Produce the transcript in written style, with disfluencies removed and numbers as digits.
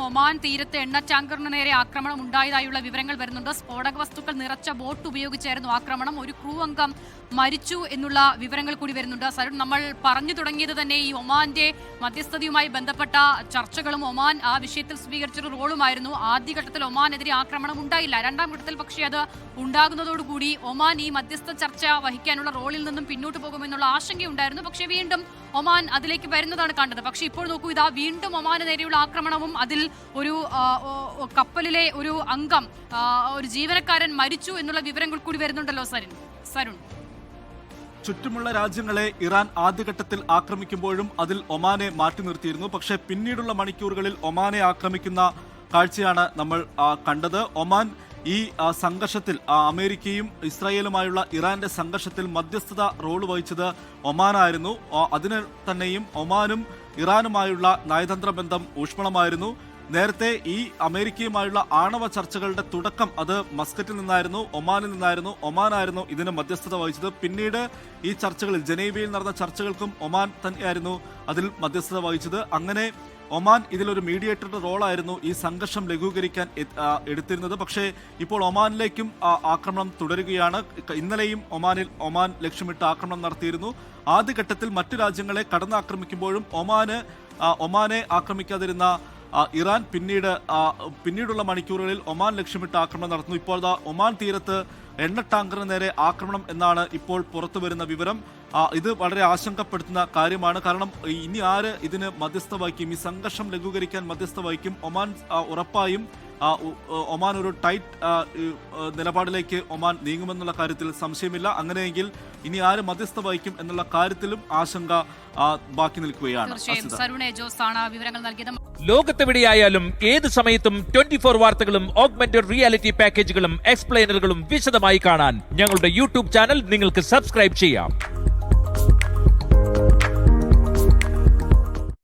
Oman തീരത്ത് എണ്ണ ടാങ്കറിന് നേരെ ആക്രമണം ഉണ്ടായതായുള്ള വിവരങ്ങൾ വരുന്നുണ്ട്. സ്ഫോടക വസ്തുക്കൾ നിറച്ച ബോട്ട് ഉപയോഗിച്ചായിരുന്നു ആക്രമണം. ഒരു ക്രൂ അംഗം മരിച്ചു എന്നുള്ള വിവരങ്ങൾ കൂടി വരുന്നുണ്ട്. സരുൺ, നമ്മൾ പറഞ്ഞു തുടങ്ങിയത് തന്നെ ഈ ഒമാന്റെ മധ്യസ്ഥതയുമായി ബന്ധപ്പെട്ട ചർച്ചകളും ഒമാൻ ആ വിഷയത്തിൽ സ്വീകരിച്ചൊരു റോളുമായിരുന്നു. ആദ്യഘട്ടത്തിൽ ഒമാനെതിരെ ആക്രമണം ഉണ്ടായില്ല. രണ്ടാം ഘട്ടത്തിൽ പക്ഷേ അത് ഉണ്ടാകുന്നതോടുകൂടി ഒമാൻ ഈ മധ്യസ്ഥ ചർച്ച വഹിക്കാനുള്ള റോളിൽ നിന്നും പിന്നോട്ട് പോകുമെന്നുള്ള ആശങ്കയുണ്ടായിരുന്നു. പക്ഷേ വീണ്ടും ഒമാൻ അതിലേക്ക് വരുന്നതാണ് കണ്ടത്. പക്ഷേ ഇപ്പോൾ നോക്കൂ, ഇതാ വീണ്ടും ഒമാന് നേരെയുള്ള ആക്രമണവും അതിൽ ഒരു കപ്പലിലെ ഒരു അംഗം, ഒരു ജീവനക്കാരൻ മരിച്ചു എന്നുള്ള വിവരങ്ങൾ കൂടി വരുന്നുണ്ടല്ലോ സരുൺ. ചുറ്റുമുള്ള രാജ്യങ്ങളെ ഇറാൻ ആദ്യഘട്ടത്തിൽ ആക്രമിക്കുമ്പോഴും അതിൽ ഒമാനെ മാറ്റി നിർത്തിയിരുന്നു. പക്ഷേ പിന്നീടുള്ള മണിക്കൂറുകളിൽ ഒമാനെ ആക്രമിക്കുന്ന കാഴ്ചയാണ് നമ്മൾ കണ്ടത്. ഒമാൻ ഈ സംഘർഷത്തിൽ, അമേരിക്കയും ഇസ്രായേലുമായുള്ള ഇറാന്റെ സംഘർഷത്തിൽ മധ്യസ്ഥത റോള് വഹിച്ചത് ഒമാനായിരുന്നു. അതിന് തന്നെയും ഒമാനും ഇറാനുമായുള്ള നയതന്ത്ര ബന്ധം ഊഷ്മളമായിരുന്നു. നേരത്തെ ഈ അമേരിക്കയുമായുള്ള ആണവ ചർച്ചകളുടെ തുടക്കം അത് മസ്കറ്റിൽ നിന്നായിരുന്നു, ഒമാനിൽ നിന്നായിരുന്നു. ഒമാനായിരുന്നു ഇതിന് മധ്യസ്ഥത വഹിച്ചത്. പിന്നീട് ഈ ചർച്ചകളിൽ, ജനീവയിൽ നടന്ന ചർച്ചകൾക്കും ഒമാൻ തന്നെയായിരുന്നു അതിൽ മധ്യസ്ഥത വഹിച്ചത്. അങ്ങനെ ഒമാൻ ഇതിലൊരു മീഡിയേറ്ററുടെ റോളായിരുന്നു ഈ സംഘർഷം ലഘൂകരിക്കാൻ എടുത്തിരുന്നത്. പക്ഷേ ഇപ്പോൾ ഒമാനിലേക്കും ആക്രമണം തുടരുകയാണ്. ഇന്നലെയും ഒമാൻ ലക്ഷ്യമിട്ട് ആക്രമണം നടത്തിയിരുന്നു. ആദ്യഘട്ടത്തിൽ മറ്റു രാജ്യങ്ങളെ കടന്നാക്രമിക്കുമ്പോഴും ഒമാനെ ആക്രമിക്കാതിരുന്ന ഇറാൻ പിന്നീടുള്ള മണിക്കൂറുകളിൽ ഒമാൻ ലക്ഷ്യമിട്ട് ആക്രമണം നടത്തുന്നു. ഇപ്പോൾ ഒമാൻ തീരത്ത് എണ്ണ ടാങ്കറിന് നേരെ ആക്രമണം എന്നാണ് ഇപ്പോൾ പുറത്തു വരുന്ന വിവരം. ഇത് വളരെ ആശങ്കപ്പെടുത്തുന്ന കാര്യമാണ്. കാരണം ഇനി ആര് ഇതിന് മധ്യസ്ഥ വഹിക്കും? ഈ സംഘർഷം ലഘൂകരിക്കാൻ മധ്യസ്ഥ വഹിക്കും? ഒമാൻ ഉറപ്പായും ഒമാൻ ഒരു ടൈറ്റ് നിലപാടിലേക്ക് ഒമാൻ നീങ്ങുമെന്നുള്ള കാര്യത്തിൽ സംശയമില്ല. അങ്ങനെയെങ്കിൽ ഇനി ആര് മധ്യസ്ഥ വഹിക്കും എന്നുള്ള കാര്യത്തിലും ആശങ്ക ബാക്കി നിൽക്കുകയാണ്. ലോകത്തെവിടെയായാലും ഏത് സമയത്തും 24 വാർത്തകളും ഓഗ്മെന്റഡ് റിയാലിറ്റി പാക്കേജുകളും എക്സ്പ്ലെയിനറുകളും വിശദമായി കാണാൻ ഞങ്ങളുടെ യൂട്യൂബ് ചാനൽ നിങ്ങൾക്ക് സബ്സ്ക്രൈബ് ചെയ്യാം.